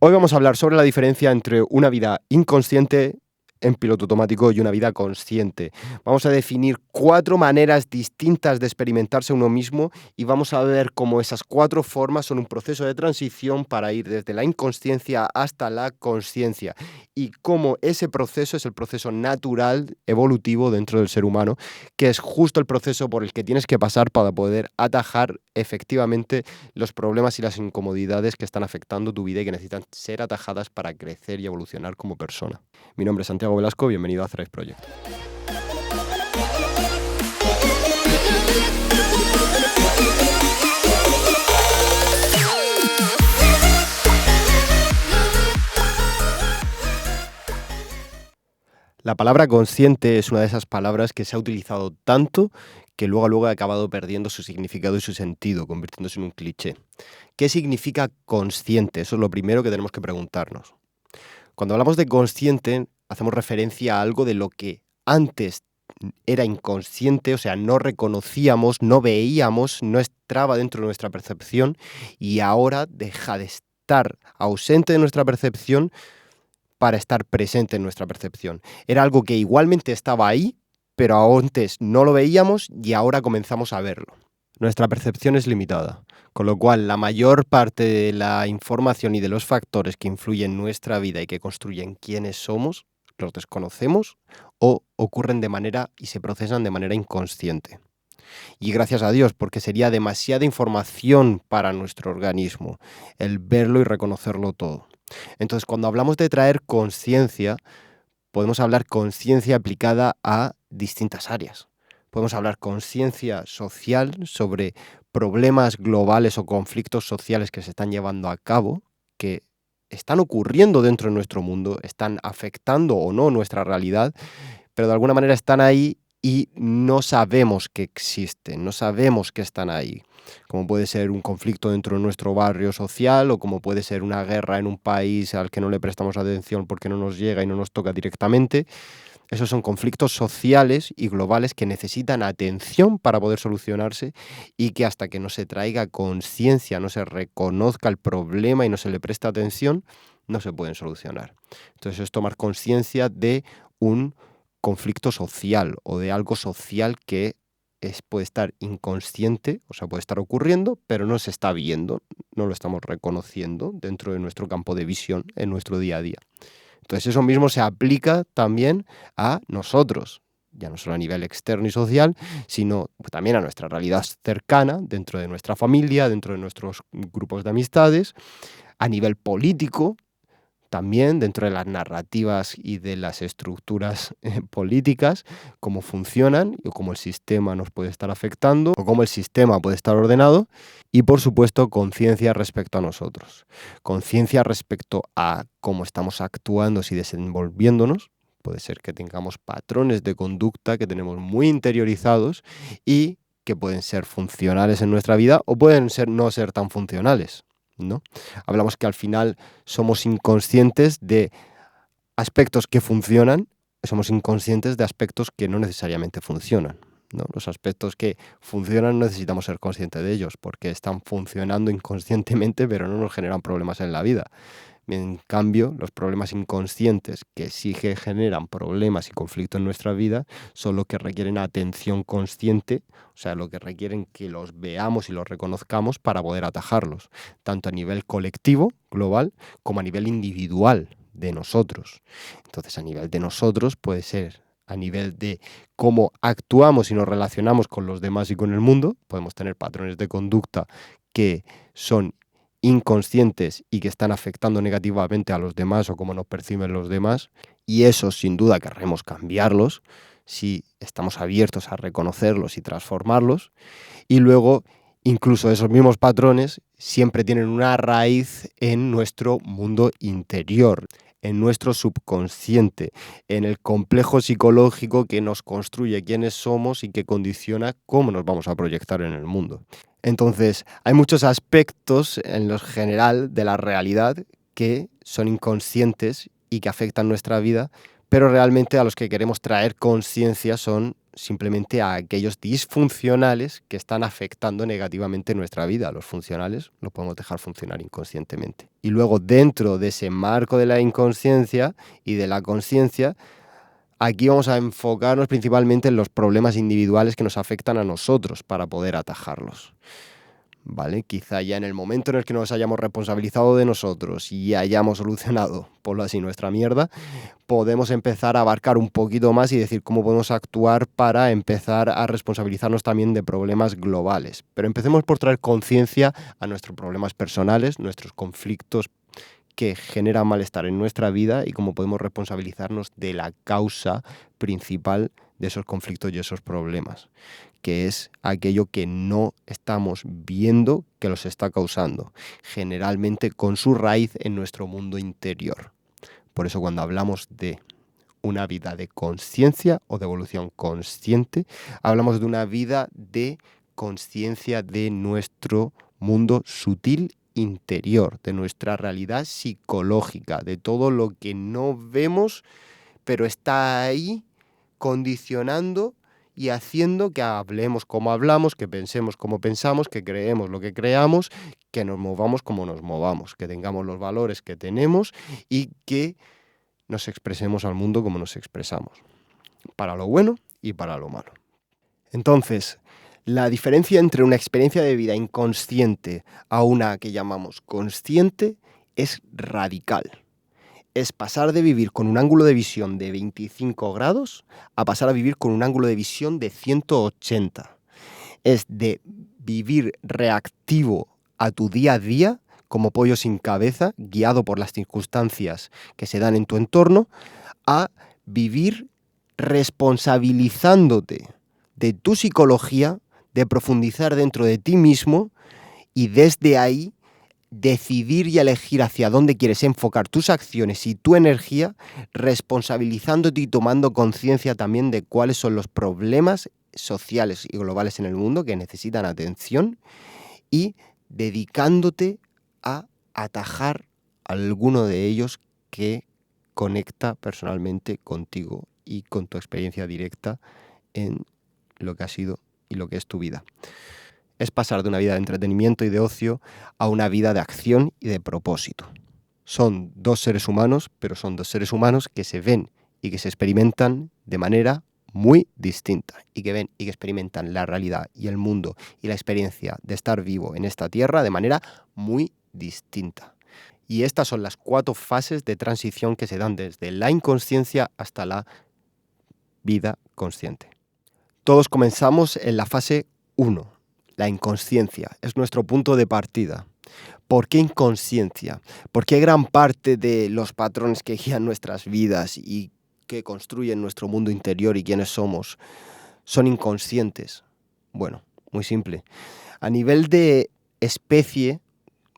Hoy vamos a hablar sobre la diferencia entre una vida inconsciente en piloto automático y una vida consciente. Vamos a definir 4 maneras distintas de experimentarse a uno mismo y vamos a ver cómo esas 4 formas son un proceso de transición para ir desde la inconsciencia hasta la consciencia y cómo ese proceso es el proceso natural, evolutivo dentro del ser humano, que es justo el proceso por el que tienes que pasar para poder atajar efectivamente los problemas y las incomodidades que están afectando tu vida y que necesitan ser atajadas para crecer y evolucionar como persona. Mi nombre es Santiago Velasco, bienvenido a Thrive Project. La palabra consciente es una de esas palabras que se ha utilizado tanto que luego ha acabado perdiendo su significado y su sentido, convirtiéndose en un cliché. ¿Qué significa consciente? Eso es lo primero que tenemos que preguntarnos. Cuando hablamos de consciente, hacemos referencia a algo de lo que antes era inconsciente, o sea, no reconocíamos, no veíamos, no estaba dentro de nuestra percepción y ahora deja de estar ausente de nuestra percepción para estar presente en nuestra percepción. Era algo que igualmente estaba ahí, pero antes no lo veíamos y ahora comenzamos a verlo. Nuestra percepción es limitada, con lo cual la mayor parte de la información y de los factores que influyen en nuestra vida y que construyen quiénes somos, los desconocemos o ocurren de manera y se procesan de manera inconsciente. Y gracias a Dios, porque sería demasiada información para nuestro organismo el verlo y reconocerlo todo. Entonces, cuando hablamos de traer conciencia, podemos hablar conciencia aplicada a distintas áreas. Podemos hablar conciencia social sobre problemas globales o conflictos sociales que se están llevando a cabo, que están ocurriendo dentro de nuestro mundo, están afectando o no nuestra realidad, pero de alguna manera están ahí y no sabemos que existen, no sabemos que están ahí. Como puede ser un conflicto dentro de nuestro barrio social o como puede ser una guerra en un país al que no le prestamos atención porque no nos llega y no nos toca directamente. Esos son conflictos sociales y globales que necesitan atención para poder solucionarse y que hasta que no se traiga conciencia, no se reconozca el problema y no se le preste atención, no se pueden solucionar. Entonces es tomar conciencia de un conflicto social o de algo social que puede estar inconsciente, o sea, puede estar ocurriendo, pero no se está viendo, no lo estamos reconociendo dentro de nuestro campo de visión en nuestro día a día. Entonces eso mismo se aplica también a nosotros, ya no solo a nivel externo y social, sino también a nuestra realidad cercana, dentro de nuestra familia, dentro de nuestros grupos de amistades, a nivel político, también dentro de las narrativas y de las estructuras políticas, cómo funcionan y cómo el sistema nos puede estar afectando o cómo el sistema puede estar ordenado y, por supuesto, conciencia respecto a nosotros. Conciencia respecto a cómo estamos actuando y desenvolviéndonos. Puede ser que tengamos patrones de conducta que tenemos muy interiorizados y que pueden ser funcionales en nuestra vida o pueden no ser tan funcionales, ¿no? Hablamos que al final somos inconscientes de aspectos que funcionan, somos inconscientes de aspectos que no necesariamente funcionan, ¿no? Los aspectos que funcionan necesitamos ser conscientes de ellos porque están funcionando inconscientemente, pero no nos generan problemas en la vida. En cambio, los problemas inconscientes que sí que generan problemas y conflictos en nuestra vida son los que requieren atención consciente, o sea, lo que requieren que los veamos y los reconozcamos para poder atajarlos, tanto a nivel colectivo, global, como a nivel individual de nosotros. Entonces, a nivel de nosotros puede ser a nivel de cómo actuamos y nos relacionamos con los demás y con el mundo. Podemos tener patrones de conducta que son inconscientes y que están afectando negativamente a los demás o cómo nos perciben los demás, y eso sin duda querremos cambiarlos si estamos abiertos a reconocerlos y transformarlos. Y luego incluso esos mismos patrones siempre tienen una raíz en nuestro mundo interior, en nuestro subconsciente, en el complejo psicológico que nos construye quiénes somos y que condiciona cómo nos vamos a proyectar en el mundo. Entonces, hay muchos aspectos en lo general de la realidad que son inconscientes y que afectan nuestra vida, pero realmente a los que queremos traer conciencia son simplemente a aquellos disfuncionales que están afectando negativamente nuestra vida. Los funcionales los podemos dejar funcionar inconscientemente. Y luego, dentro de ese marco de la inconsciencia y de la consciencia, aquí vamos a enfocarnos principalmente en los problemas individuales que nos afectan a nosotros para poder atajarlos. ¿Vale? Quizá ya en el momento en el que nos hayamos responsabilizado de nosotros y hayamos solucionado, ponlo así, nuestra mierda, podemos empezar a abarcar un poquito más y decir cómo podemos actuar para empezar a responsabilizarnos también de problemas globales. Pero empecemos por traer conciencia a nuestros problemas personales, nuestros conflictos que generan malestar en nuestra vida y cómo podemos responsabilizarnos de la causa principal de esos conflictos y esos problemas, que es aquello que no estamos viendo que los está causando, generalmente con su raíz en nuestro mundo interior. Por eso cuando hablamos de una vida de conciencia o de evolución consciente, hablamos de una vida de conciencia de nuestro mundo sutil interior, de nuestra realidad psicológica, de todo lo que no vemos, pero está ahí condicionando y haciendo que hablemos como hablamos, que pensemos como pensamos, que creemos lo que creamos, que nos movamos como nos movamos, que tengamos los valores que tenemos y que nos expresemos al mundo como nos expresamos, para lo bueno y para lo malo. Entonces, la diferencia entre una experiencia de vida inconsciente a una que llamamos consciente es radical. Es pasar de vivir con un ángulo de visión de 25 grados a pasar a vivir con un ángulo de visión de 180. Es de vivir reactivo a tu día a día, como pollo sin cabeza, guiado por las circunstancias que se dan en tu entorno, a vivir responsabilizándote de tu psicología, de profundizar dentro de ti mismo y desde ahí decidir y elegir hacia dónde quieres enfocar tus acciones y tu energía, responsabilizándote y tomando conciencia también de cuáles son los problemas sociales y globales en el mundo que necesitan atención y dedicándote a atajar alguno de ellos que conecta personalmente contigo y con tu experiencia directa en lo que ha sido y lo que es tu vida. Es pasar de una vida de entretenimiento y de ocio a una vida de acción y de propósito. Son dos seres humanos, pero son dos seres humanos que se ven y que se experimentan de manera muy distinta y que ven y que experimentan la realidad y el mundo y la experiencia de estar vivo en esta tierra de manera muy distinta. Y estas son las 4 fases de transición que se dan desde la inconsciencia hasta la vida consciente. Todos comenzamos en la fase 1, la inconsciencia. Es nuestro punto de partida. ¿Por qué inconsciencia? Porque gran parte de los patrones que guían nuestras vidas y que construyen nuestro mundo interior y quiénes somos son inconscientes. Bueno, muy simple. A nivel de especie,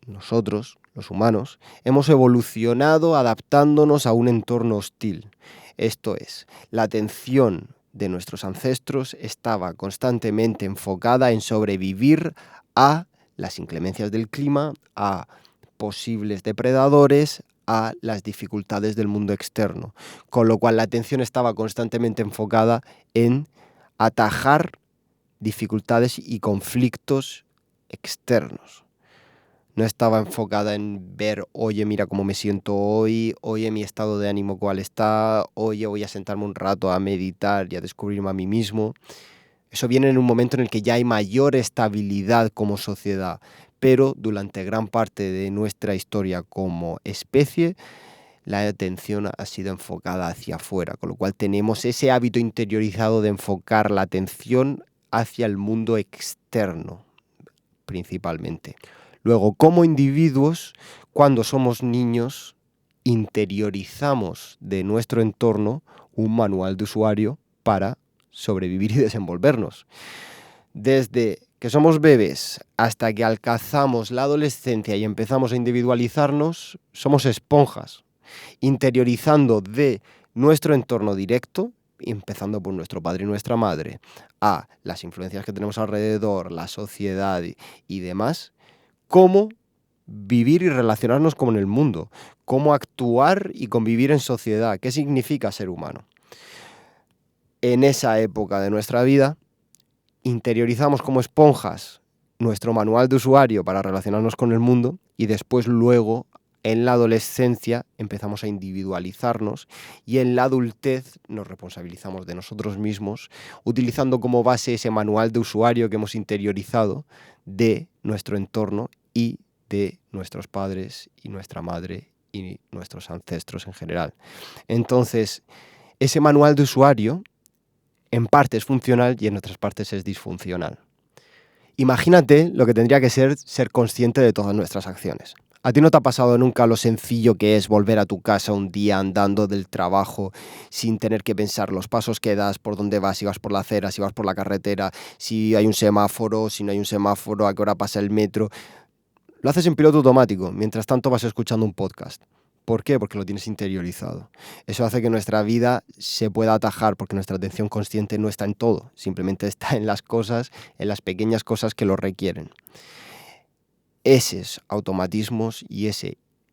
nosotros, los humanos, hemos evolucionado adaptándonos a un entorno hostil. Esto es, la atención de nuestros ancestros estaba constantemente enfocada en sobrevivir a las inclemencias del clima, a posibles depredadores, a las dificultades del mundo externo, con lo cual la atención estaba constantemente enfocada en atajar dificultades y conflictos externos. No estaba enfocada en ver, oye, mira cómo me siento hoy, oye, mi estado de ánimo cuál está, oye, voy a sentarme un rato a meditar y a descubrirme a mí mismo. Eso viene en un momento en el que ya hay mayor estabilidad como sociedad, pero durante gran parte de nuestra historia como especie, la atención ha sido enfocada hacia afuera, con lo cual tenemos ese hábito interiorizado de enfocar la atención hacia el mundo externo, principalmente. Luego, como individuos, cuando somos niños, interiorizamos de nuestro entorno un manual de usuario para sobrevivir y desenvolvernos. Desde que somos bebés hasta que alcanzamos la adolescencia y empezamos a individualizarnos, somos esponjas, interiorizando de nuestro entorno directo, empezando por nuestro padre y nuestra madre, a las influencias que tenemos alrededor, la sociedad y demás, cómo vivir y relacionarnos con el mundo, cómo actuar y convivir en sociedad, qué significa ser humano. en esa época de nuestra vida, interiorizamos como esponjas nuestro manual de usuario para relacionarnos con el mundo y después luego en la adolescencia empezamos a individualizarnos y en la adultez nos responsabilizamos de nosotros mismos utilizando como base ese manual de usuario que hemos interiorizado de nuestro entorno y de nuestros padres y nuestra madre y nuestros ancestros en general. Entonces, ese manual de usuario en parte es funcional y en otras partes es disfuncional. Imagínate lo que tendría que ser consciente de todas nuestras acciones. ¿A ti no te ha pasado nunca lo sencillo que es volver a tu casa un día andando del trabajo sin tener que pensar los pasos que das, por dónde vas, si vas por la acera, si vas por la carretera, si hay un semáforo, si no hay un semáforo, a qué hora pasa el metro? Lo haces en piloto automático, mientras tanto vas escuchando un podcast. ¿Por qué? Porque lo tienes interiorizado. Eso hace que nuestra vida se pueda atajar porque nuestra atención consciente no está en todo, simplemente está en las cosas, en las pequeñas cosas que lo requieren. Esos automatismos y esa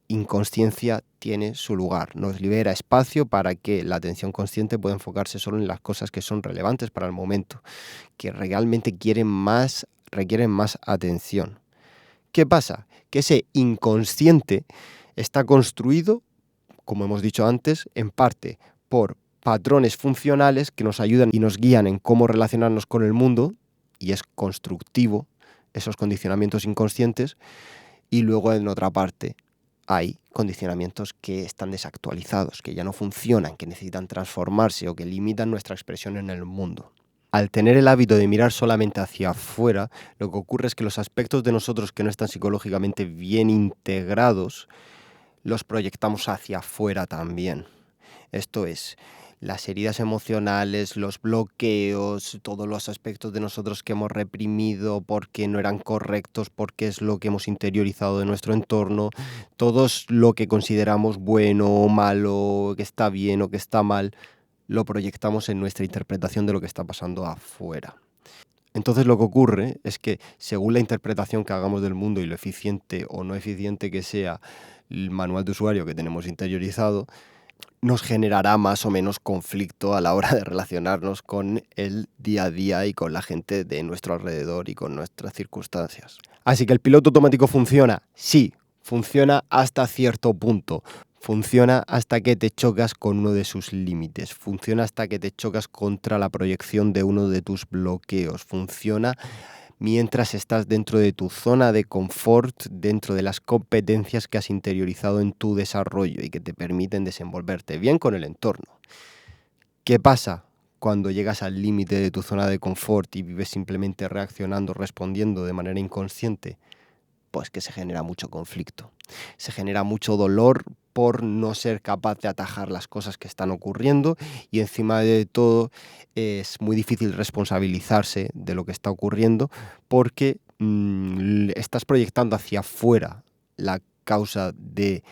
inconsciencia tiene su lugar. Nos libera espacio para que la atención consciente pueda enfocarse solo en las cosas que son relevantes para el momento, que realmente requieren más atención. ¿Qué pasa? Que ese inconsciente está construido, como hemos dicho antes, en parte por patrones funcionales que nos ayudan y nos guían en cómo relacionarnos con el mundo, y es constructivo esos condicionamientos inconscientes, y luego en otra parte hay condicionamientos que están desactualizados, que ya no funcionan, que necesitan transformarse o que limitan nuestra expresión en el mundo. Al tener el hábito de mirar solamente hacia afuera, lo que ocurre es que los aspectos de nosotros que no están psicológicamente bien integrados, los proyectamos hacia afuera también. Esto es, las heridas emocionales, los bloqueos, todos los aspectos de nosotros que hemos reprimido porque no eran correctos, porque es lo que hemos interiorizado de nuestro entorno, todo lo que consideramos bueno o malo, que está bien o que está mal, lo proyectamos en nuestra interpretación de lo que está pasando afuera. Entonces lo que ocurre es que según la interpretación que hagamos del mundo y lo eficiente o no eficiente que sea el manual de usuario que tenemos interiorizado, nos generará más o menos conflicto a la hora de relacionarnos con el día a día y con la gente de nuestro alrededor y con nuestras circunstancias. Así que el piloto automático funciona, sí, funciona hasta cierto punto. Funciona hasta que te chocas con uno de sus límites. Funciona hasta que te chocas contra la proyección de uno de tus bloqueos. Funciona mientras estás dentro de tu zona de confort, dentro de las competencias que has interiorizado en tu desarrollo y que te permiten desenvolverte bien con el entorno. ¿Qué pasa cuando llegas al límite de tu zona de confort y vives simplemente reaccionando, respondiendo de manera inconsciente? Pues que se genera mucho conflicto. Se genera mucho dolor por no ser capaz de atajar las cosas que están ocurriendo y encima de todo es muy difícil responsabilizarse de lo que está ocurriendo porque estás proyectando hacia afuera la causa del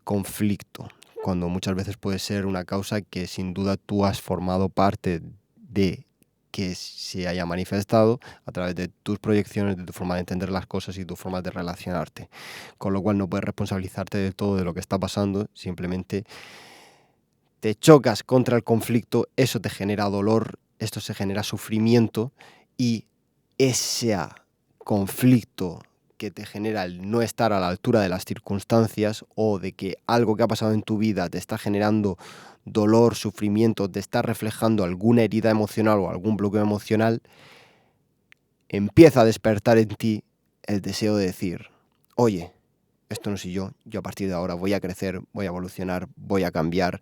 conflicto, cuando muchas veces puede ser una causa que sin duda tú has formado parte de que se haya manifestado a través de tus proyecciones, de tu forma de entender las cosas y tu forma de relacionarte. Con lo cual no puedes responsabilizarte del todo de lo que está pasando, simplemente te chocas contra el conflicto, eso te genera dolor, esto se genera sufrimiento y ese conflicto que te genera el no estar a la altura de las circunstancias o de que algo que ha pasado en tu vida te está generando dolor, sufrimiento, te está reflejando alguna herida emocional o algún bloqueo emocional, empieza a despertar en ti el deseo de decir, oye, esto no soy yo a partir de ahora voy a crecer, voy a evolucionar, voy a cambiar,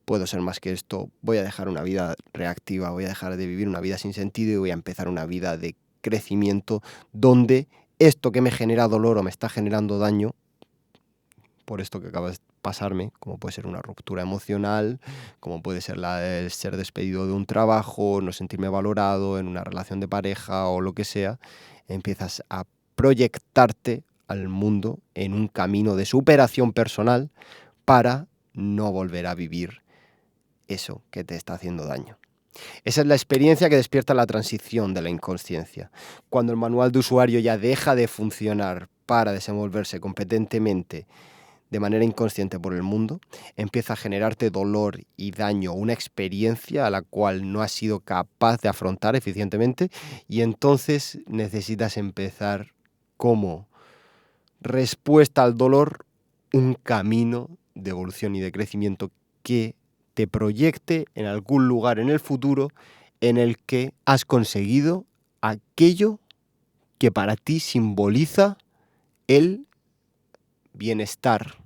puedo ser más que esto, voy a dejar una vida reactiva, voy a dejar de vivir una vida sin sentido y voy a empezar una vida de crecimiento donde esto que me genera dolor o me está generando daño, por esto que acaba de pasarme, como puede ser una ruptura emocional, como puede ser el ser despedido de un trabajo, no sentirme valorado en una relación de pareja o lo que sea, empiezas a proyectarte al mundo en un camino de superación personal para no volver a vivir eso que te está haciendo daño. Esa es la experiencia que despierta la transición de la inconsciencia. Cuando el manual de usuario ya deja de funcionar para desenvolverse competentemente de manera inconsciente por el mundo, empieza a generarte dolor y daño, una experiencia a la cual no has sido capaz de afrontar eficientemente, y entonces necesitas empezar como respuesta al dolor un camino de evolución y de crecimiento que te proyecte en algún lugar en el futuro en el que has conseguido aquello que para ti simboliza el bienestar,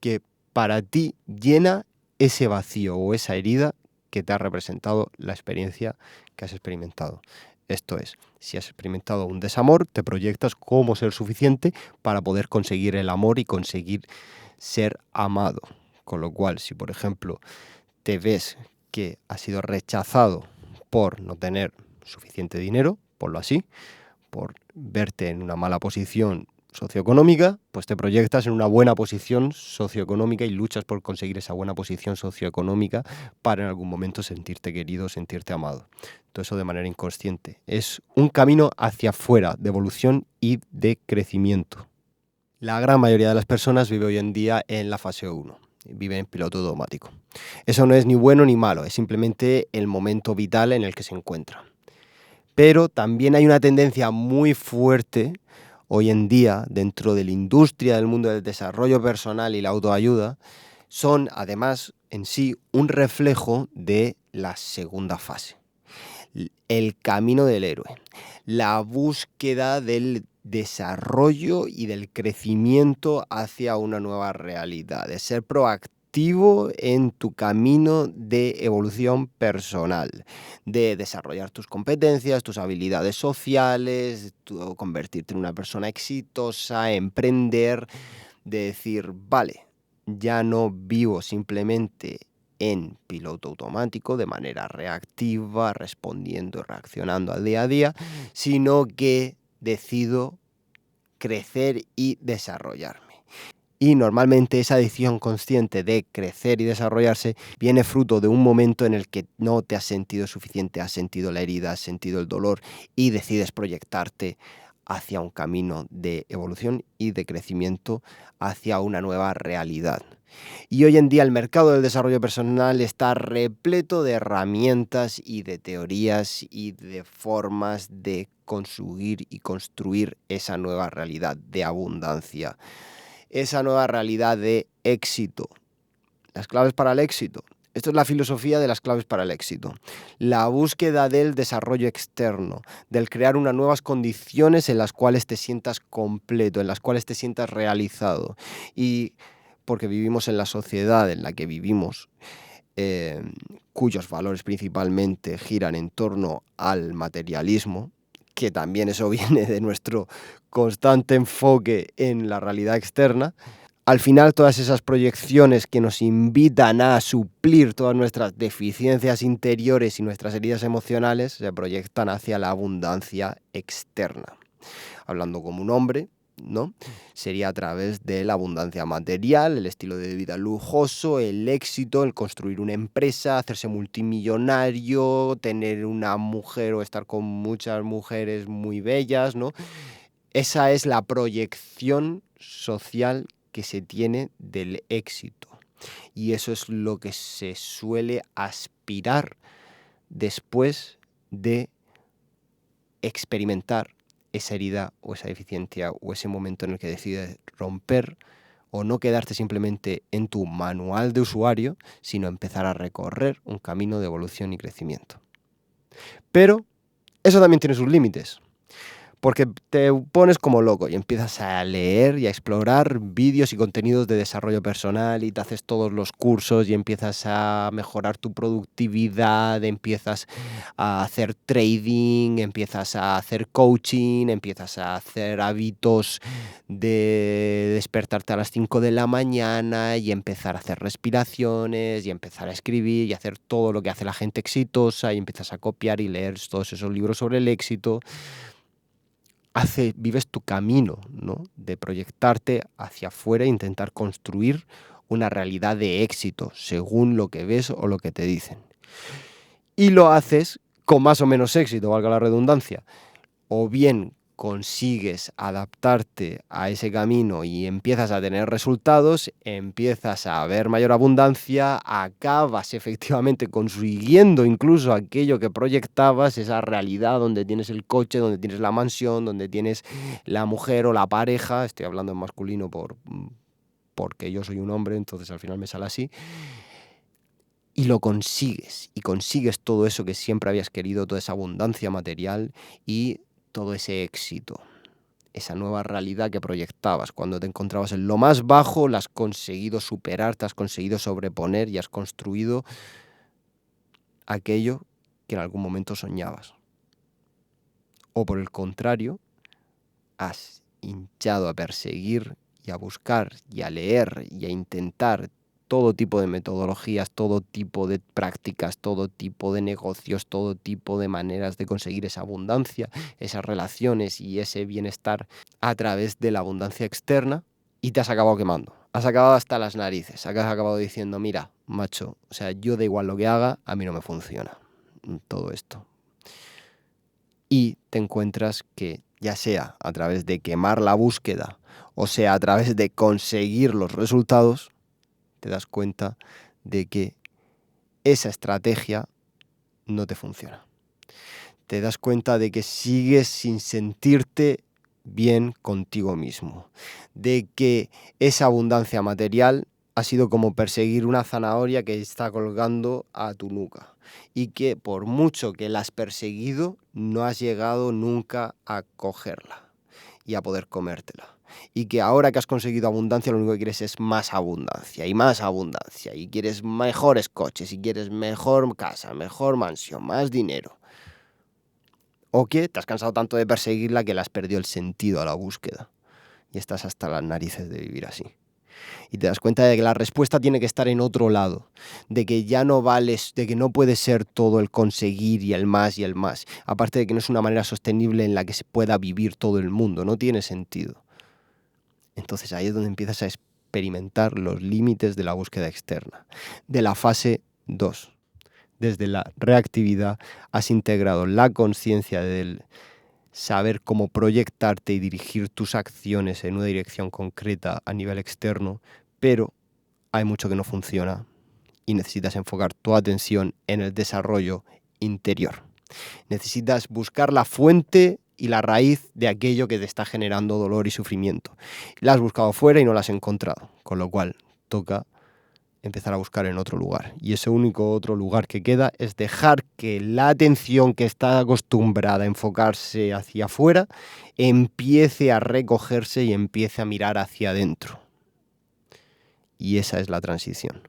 que para ti llena ese vacío o esa herida que te ha representado la experiencia que has experimentado. Esto es, si has experimentado un desamor, te proyectas como ser suficiente para poder conseguir el amor y conseguir ser amado. Con lo cual, si por ejemplo te ves que has sido rechazado por no tener suficiente dinero, ponlo así, por verte en una mala posición socioeconómica, pues te proyectas en una buena posición socioeconómica y luchas por conseguir esa buena posición socioeconómica para en algún momento sentirte querido, sentirte amado. Todo eso de manera inconsciente. Es un camino hacia afuera de evolución y de crecimiento. La gran mayoría de las personas vive hoy en día en la fase 1, vive en piloto automático. Eso no es ni bueno ni malo, es simplemente el momento vital en el que se encuentra. Pero también hay una tendencia muy fuerte hoy en día dentro de la industria del mundo del desarrollo personal y la autoayuda, son además en sí un reflejo de la segunda fase. El camino del héroe, la búsqueda del desarrollo y del crecimiento hacia una nueva realidad, de ser proactivo en tu camino de evolución personal, de desarrollar tus competencias, tus habilidades sociales, convertirte en una persona exitosa, emprender, de decir, vale, ya no vivo simplemente en piloto automático, de manera reactiva, respondiendo y reaccionando al día a día, sino que decido crecer y desarrollarme. Y normalmente esa decisión consciente de crecer y desarrollarse viene fruto de un momento en el que no te has sentido suficiente, has sentido la herida, has sentido el dolor y decides proyectarte hacia un camino de evolución y de crecimiento, hacia una nueva realidad. Y hoy en día el mercado del desarrollo personal está repleto de herramientas y de teorías y de formas de conseguir y construir esa nueva realidad de abundancia, esa nueva realidad de éxito. Las claves para el éxito. Esto es la filosofía de las claves para el éxito. La búsqueda del desarrollo externo, del crear unas nuevas condiciones en las cuales te sientas completo, en las cuales te sientas realizado. Y porque vivimos en la sociedad en la que vivimos, cuyos valores principalmente giran en torno al materialismo, que también eso viene de nuestro constante enfoque en la realidad externa. Al final, todas esas proyecciones que nos invitan a suplir todas nuestras deficiencias interiores y nuestras heridas emocionales se proyectan hacia la abundancia externa. Hablando como un hombre, ¿no? Sería a través de la abundancia material, el estilo de vida lujoso, el éxito, el construir una empresa, hacerse multimillonario, tener una mujer o estar con muchas mujeres muy bellas, ¿no? Esa es la proyección social que se tiene del éxito. Y eso es lo que se suele aspirar después de experimentar esa herida o esa deficiencia o ese momento en el que decides romper o no quedarte simplemente en tu manual de usuario, sino empezar a recorrer un camino de evolución y crecimiento. Pero eso también tiene sus límites. Porque te pones como loco y empiezas a leer y a explorar vídeos y contenidos de desarrollo personal y te haces todos los cursos y empiezas a mejorar tu productividad, empiezas a hacer trading, empiezas a hacer coaching, empiezas a hacer hábitos de despertarte a las 5 de la mañana y empezar a hacer respiraciones y empezar a escribir y hacer todo lo que hace la gente exitosa y empiezas a copiar y leer todos esos libros sobre el éxito. Vives tu camino, ¿no? De proyectarte hacia afuera e intentar construir una realidad de éxito, según lo que ves o lo que te dicen. Y lo haces con más o menos éxito, valga la redundancia. O bien consigues adaptarte a ese camino y empiezas a tener resultados, empiezas a ver mayor abundancia, acabas efectivamente consiguiendo incluso aquello que proyectabas, esa realidad donde tienes el coche, donde tienes la mansión, donde tienes la mujer o la pareja. Estoy hablando en masculino porque yo soy un hombre, entonces al final me sale así. Y lo consigues, y consigues todo eso que siempre habías querido, toda esa abundancia material y todo ese éxito, esa nueva realidad que proyectabas. Cuando te encontrabas en lo más bajo, la has conseguido superar, te has conseguido sobreponer y has construido aquello que en algún momento soñabas. O por el contrario, has hinchado a perseguir y a buscar y a leer y a intentar todo tipo de metodologías, todo tipo de prácticas, todo tipo de negocios, todo tipo de maneras de conseguir esa abundancia, esas relaciones y ese bienestar a través de la abundancia externa, y te has acabado quemando. Has acabado hasta las narices, has acabado diciendo, mira, macho, o sea, yo da igual lo que haga, a mí no me funciona todo esto. Y te encuentras que, ya sea a través de quemar la búsqueda, o sea a través de conseguir los resultados, te das cuenta de que esa estrategia no te funciona. Te das cuenta de que sigues sin sentirte bien contigo mismo, de que esa abundancia material ha sido como perseguir una zanahoria que está colgando a tu nuca, y que por mucho que la has perseguido, no has llegado nunca a cogerla y a poder comértela. Y que ahora que has conseguido abundancia, lo único que quieres es más abundancia, y quieres mejores coches, y quieres mejor casa, mejor mansión, más dinero. O que te has cansado tanto de perseguirla que le has perdido el sentido a la búsqueda y estás hasta las narices de vivir así. Y te das cuenta de que la respuesta tiene que estar en otro lado, de que ya no vales, de que no puede ser todo el conseguir y el más, aparte de que no es una manera sostenible en la que se pueda vivir todo el mundo, no tiene sentido. Entonces ahí es donde empiezas a experimentar los límites de la búsqueda externa, de la fase 2. Desde la reactividad has integrado la conciencia del saber cómo proyectarte y dirigir tus acciones en una dirección concreta a nivel externo, pero hay mucho que no funciona y necesitas enfocar tu atención en el desarrollo interior. Necesitas buscar la fuente y la raíz de aquello que te está generando dolor y sufrimiento. La has buscado fuera y no la has encontrado, con lo cual toca empezar a buscar en otro lugar. Y ese único otro lugar que queda es dejar que la atención que está acostumbrada a enfocarse hacia afuera empiece a recogerse y empiece a mirar hacia adentro. Y esa es la transición.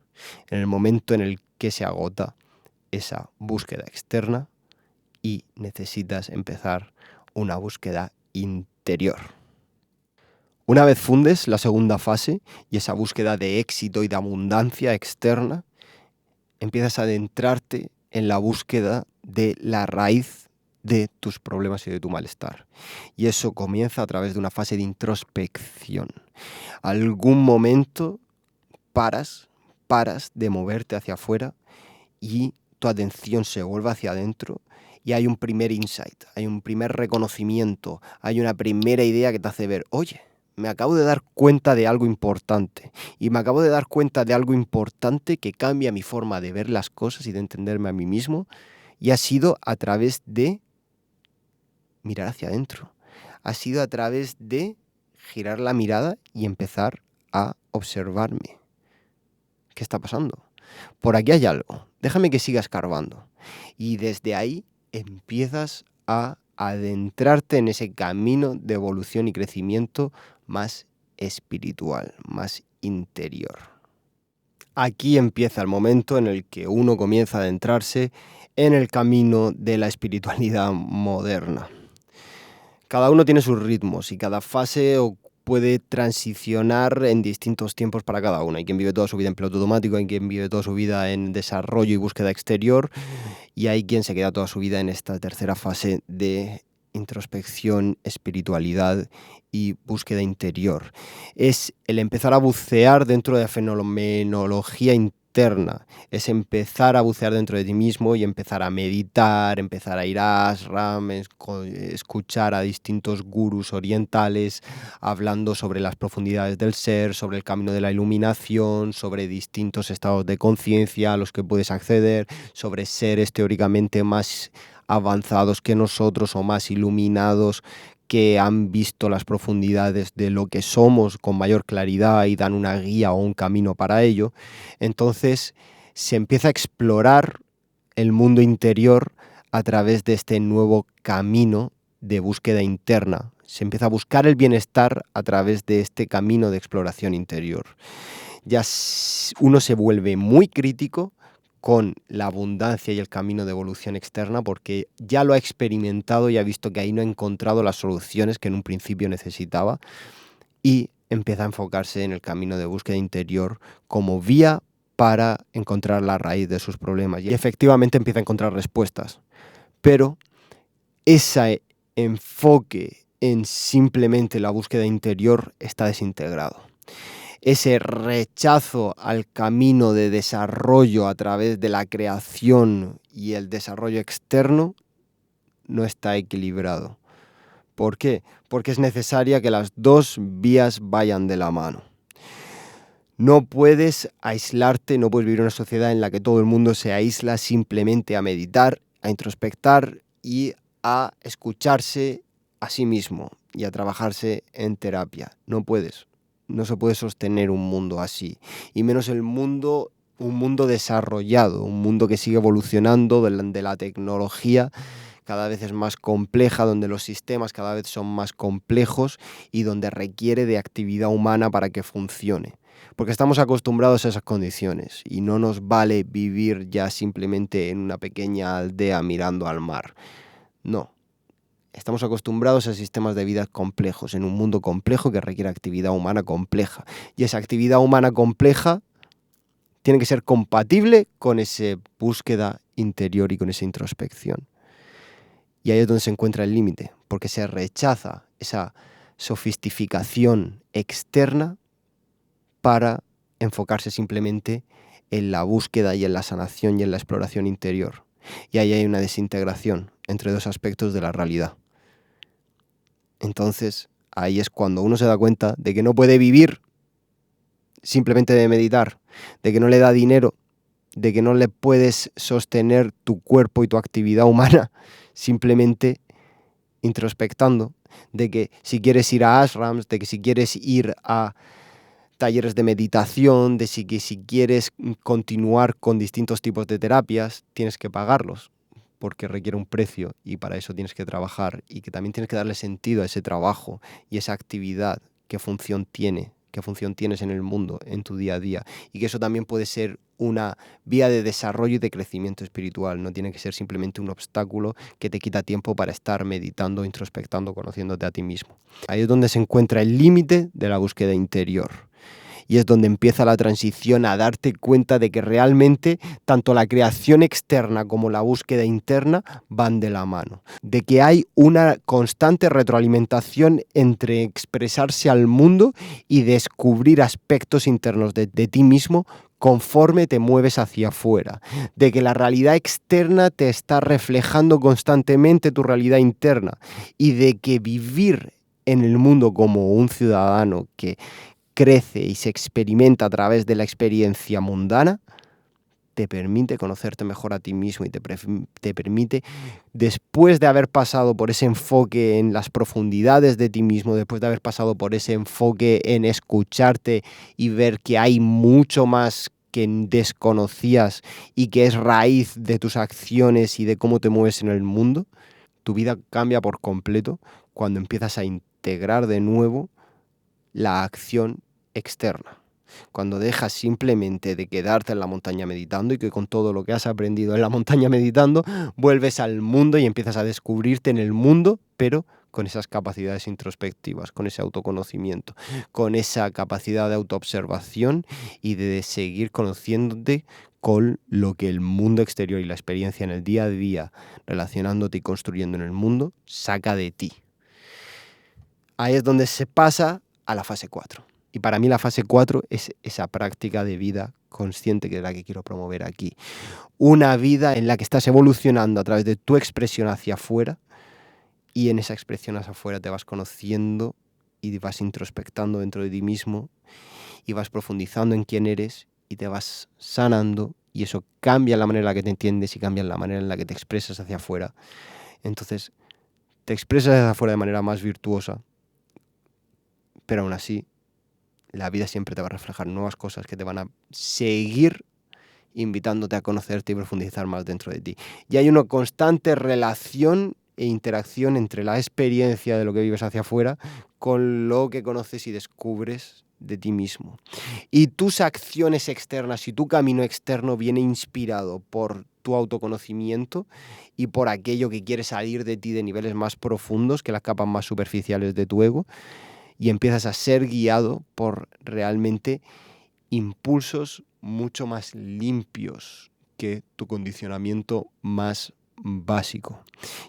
En el momento en el que se agota esa búsqueda externa y necesitas empezar una búsqueda interior. Una vez fundes la segunda fase y esa búsqueda de éxito y de abundancia externa, empiezas a adentrarte en la búsqueda de la raíz de tus problemas y de tu malestar. Y eso comienza a través de una fase de introspección. Algún momento paras de moverte hacia afuera y tu atención se vuelve hacia adentro y hay un primer insight, hay un primer reconocimiento, hay una primera idea que te hace ver, oye, me acabo de dar cuenta de algo importante, y me acabo de dar cuenta de algo importante que cambia mi forma de ver las cosas y de entenderme a mí mismo, y ha sido a través de mirar hacia adentro, ha sido a través de girar la mirada y empezar a observarme. ¿Qué está pasando? Por aquí hay algo, déjame que siga escarbando. Y desde ahí empiezas a adentrarte en ese camino de evolución y crecimiento más espiritual, más interior. Aquí empieza el momento en el que uno comienza a adentrarse en el camino de la espiritualidad moderna. Cada uno tiene sus ritmos y cada fase puede transicionar en distintos tiempos para cada uno. Hay quien vive toda su vida en piloto automático, hay quien vive toda su vida en desarrollo y búsqueda exterior, y hay quien se queda toda su vida en esta tercera fase de introspección, espiritualidad y búsqueda interior. Es el empezar a bucear dentro de la fenomenología externa, es empezar a bucear dentro de ti mismo y empezar a meditar, empezar a ir a ashram, escuchar a distintos gurús orientales hablando sobre las profundidades del ser, sobre el camino de la iluminación, sobre distintos estados de conciencia a los que puedes acceder, sobre seres teóricamente más avanzados que nosotros o más iluminados que han visto las profundidades de lo que somos con mayor claridad y dan una guía o un camino para ello. Entonces se empieza a explorar el mundo interior a través de este nuevo camino de búsqueda interna. Se empieza a buscar el bienestar a través de este camino de exploración interior. Ya uno se vuelve muy crítico con la abundancia y el camino de evolución externa porque ya lo ha experimentado y ha visto que ahí no ha encontrado las soluciones que en un principio necesitaba y empieza a enfocarse en el camino de búsqueda interior como vía para encontrar la raíz de sus problemas y efectivamente empieza a encontrar respuestas. Pero ese enfoque en simplemente la búsqueda interior está desintegrado. Ese rechazo al camino de desarrollo a través de la creación y el desarrollo externo no está equilibrado. ¿Por qué? Porque es necesaria que las dos vías vayan de la mano. No puedes aislarte, no puedes vivir en una sociedad en la que todo el mundo se aísla simplemente a meditar, a introspectar y a escucharse a sí mismo y a trabajarse en terapia. No puedes. No se puede sostener un mundo así, y menos un mundo desarrollado, un mundo que sigue evolucionando, de la tecnología cada vez es más compleja, donde los sistemas cada vez son más complejos y donde requiere de actividad humana para que funcione. Porque estamos acostumbrados a esas condiciones y no nos vale vivir ya simplemente en una pequeña aldea mirando al mar. No. Estamos acostumbrados a sistemas de vida complejos, en un mundo complejo que requiere actividad humana compleja. Y esa actividad humana compleja tiene que ser compatible con esa búsqueda interior y con esa introspección. Y ahí es donde se encuentra el límite, porque se rechaza esa sofisticación externa para enfocarse simplemente en la búsqueda y en la sanación y en la exploración interior. Y ahí hay una desintegración entre dos aspectos de la realidad. Entonces, ahí es cuando uno se da cuenta de que no puede vivir simplemente de meditar, de que no le da dinero, de que no le puedes sostener tu cuerpo y tu actividad humana simplemente introspectando, de que si quieres ir a ashrams, de que si quieres ir a talleres de meditación, de que si quieres continuar con distintos tipos de terapias, tienes que pagarlos, porque requiere un precio y para eso tienes que trabajar y que también tienes que darle sentido a ese trabajo y esa actividad, qué función tienes en el mundo, en tu día a día, y que eso también puede ser una vía de desarrollo y de crecimiento espiritual, no tiene que ser simplemente un obstáculo que te quita tiempo para estar meditando, introspectando, conociéndote a ti mismo. Ahí es donde se encuentra el límite de la búsqueda interior. Y es donde empieza la transición a darte cuenta de que realmente tanto la creación externa como la búsqueda interna van de la mano. De que hay una constante retroalimentación entre expresarse al mundo y descubrir aspectos internos de ti mismo conforme te mueves hacia afuera. De que la realidad externa te está reflejando constantemente tu realidad interna. Y de que vivir en el mundo como un ciudadano que crece y se experimenta a través de la experiencia mundana, te permite conocerte mejor a ti mismo y te permite, después de haber pasado por ese enfoque en las profundidades de ti mismo, después de haber pasado por ese enfoque en escucharte y ver que hay mucho más que desconocías y que es raíz de tus acciones y de cómo te mueves en el mundo, tu vida cambia por completo cuando empiezas a integrar de nuevo la acción externa. Cuando dejas simplemente de quedarte en la montaña meditando y que con todo lo que has aprendido en la montaña meditando, vuelves al mundo y empiezas a descubrirte en el mundo, pero con esas capacidades introspectivas, con ese autoconocimiento, con esa capacidad de autoobservación y de seguir conociéndote con lo que el mundo exterior y la experiencia en el día a día, relacionándote y construyendo en el mundo, saca de ti. Ahí es donde se pasa a la fase 4. Y para mí la fase 4 es esa práctica de vida consciente, que es la que quiero promover aquí. Una vida en la que estás evolucionando a través de tu expresión hacia afuera, y en esa expresión hacia afuera te vas conociendo y vas introspectando dentro de ti mismo y vas profundizando en quién eres y te vas sanando, y eso cambia la manera en la que te entiendes y cambia la manera en la que te expresas hacia afuera. Entonces te expresas hacia afuera de manera más virtuosa, pero aún así la vida siempre te va a reflejar nuevas cosas que te van a seguir invitándote a conocerte y profundizar más dentro de ti. Y hay una constante relación e interacción entre la experiencia de lo que vives hacia afuera con lo que conoces y descubres de ti mismo. Y tus acciones externas y tu camino externo viene inspirado por tu autoconocimiento y por aquello que quiere salir de ti de niveles más profundos que las capas más superficiales de tu ego, y empiezas a ser guiado por realmente impulsos mucho más limpios que tu condicionamiento más básico.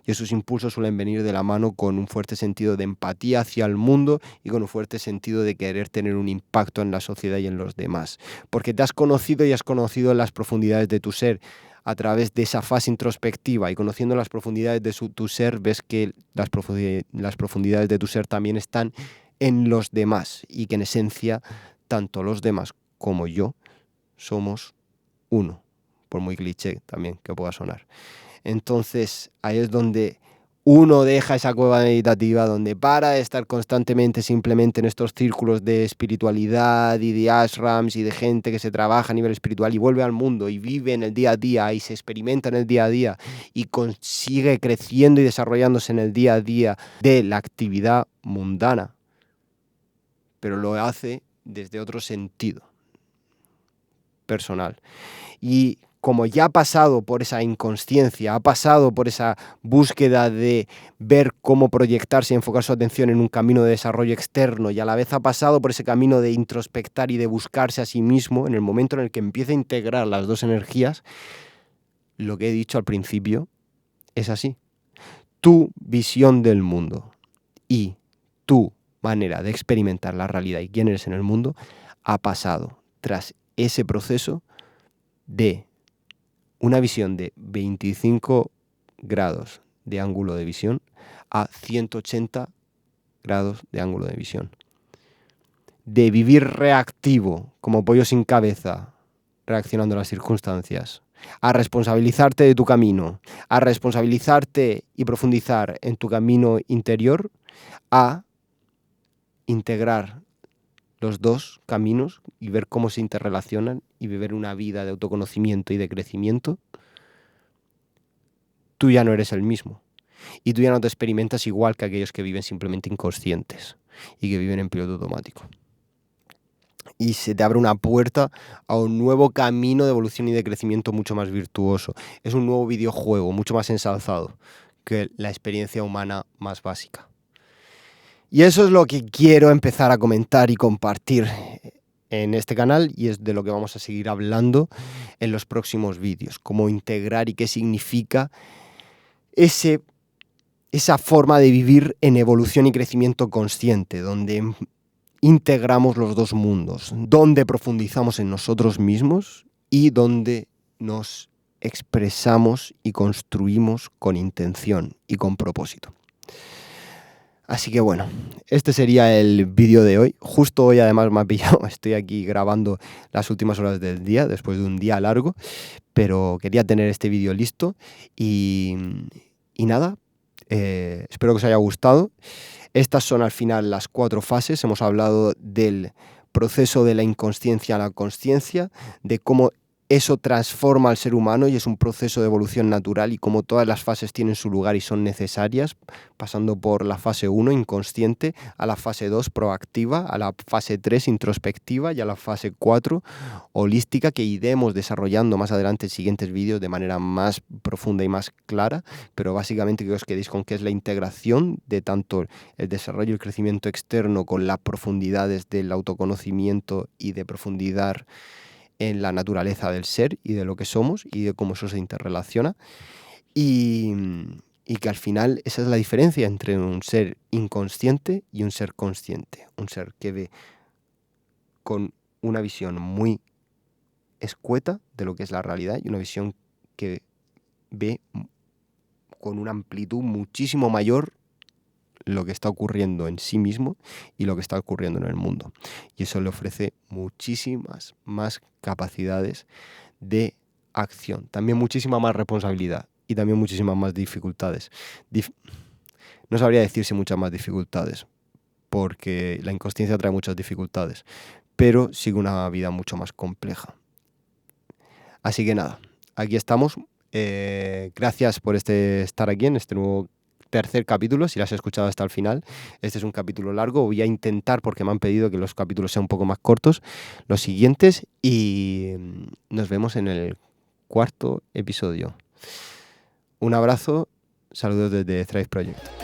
Y esos impulsos suelen venir de la mano con un fuerte sentido de empatía hacia el mundo y con un fuerte sentido de querer tener un impacto en la sociedad y en los demás. Porque te has conocido y has conocido las profundidades de tu ser a través de esa fase introspectiva, y conociendo las profundidades de tu ser ves que las profundidades de tu ser también están en los demás, y que en esencia tanto los demás como yo somos uno, por muy cliché también que pueda sonar. Entonces ahí es donde uno deja esa cueva meditativa, donde para de estar constantemente simplemente en estos círculos de espiritualidad y de ashrams y de gente que se trabaja a nivel espiritual, y vuelve al mundo y vive en el día a día y se experimenta en el día a día y consigue creciendo y desarrollándose en el día a día de la actividad mundana, pero lo hace desde otro sentido personal. Y como ya ha pasado por esa inconsciencia, ha pasado por esa búsqueda de ver cómo proyectarse y enfocar su atención en un camino de desarrollo externo, y a la vez ha pasado por ese camino de introspectar y de buscarse a sí mismo, en el momento en el que empieza a integrar las dos energías, lo que he dicho al principio es así. Tu visión del mundo y tu manera de experimentar la realidad y quién eres en el mundo ha pasado tras ese proceso de una visión de 25 grados de ángulo de visión a 180 grados de ángulo de visión. De vivir reactivo, como pollo sin cabeza, reaccionando a las circunstancias, a responsabilizarte de tu camino, a responsabilizarte y profundizar en tu camino interior, a integrar los dos caminos y ver cómo se interrelacionan y vivir una vida de autoconocimiento y de crecimiento. Tú ya no eres el mismo y tú ya no te experimentas igual que aquellos que viven simplemente inconscientes y que viven en piloto automático. Y se te abre una puerta a un nuevo camino de evolución y de crecimiento mucho más virtuoso. Es un nuevo videojuego mucho más ensalzado que la experiencia humana más básica. Y eso es lo que quiero empezar a comentar y compartir en este canal, y es de lo que vamos a seguir hablando en los próximos vídeos. Cómo integrar y qué significa esa forma de vivir en evolución y crecimiento consciente, donde integramos los dos mundos, donde profundizamos en nosotros mismos y donde nos expresamos y construimos con intención y con propósito. Así que bueno, este sería el vídeo de hoy. Justo hoy además me ha pillado, estoy aquí grabando las últimas horas del día, después de un día largo, pero quería tener este vídeo listo y nada, espero que os haya gustado. Estas son al final las 4 fases. Hemos hablado del proceso de la inconsciencia a la consciencia, de cómo eso transforma al ser humano y es un proceso de evolución natural, y cómo todas las fases tienen su lugar y son necesarias, pasando por la fase 1, inconsciente, a la fase 2, proactiva, a la fase 3, introspectiva, y a la fase 4, holística, que iremos desarrollando más adelante en siguientes vídeos de manera más profunda y más clara, pero básicamente que os quedéis con qué es la integración de tanto el desarrollo y el crecimiento externo con las profundidades del autoconocimiento y de profundizar en la naturaleza del ser y de lo que somos y de cómo eso se interrelaciona, y que al final esa es la diferencia entre un ser inconsciente y un ser consciente, un ser que ve con una visión muy escueta de lo que es la realidad y una visión que ve con una amplitud muchísimo mayor lo que está ocurriendo en sí mismo y lo que está ocurriendo en el mundo. Y eso le ofrece muchísimas más capacidades de acción, también muchísima más responsabilidad y también muchísimas más dificultades. No sabría decir si muchas más dificultades, porque la inconsciencia trae muchas dificultades, pero sigue una vida mucho más compleja. Así que nada, aquí estamos. Gracias por estar aquí en este nuevo tercer capítulo, si lo has escuchado hasta el final. Este es un capítulo largo, voy a intentar, porque me han pedido que los capítulos sean un poco más cortos, los siguientes, y nos vemos en el cuarto episodio. Un abrazo, saludos desde Thrive Project.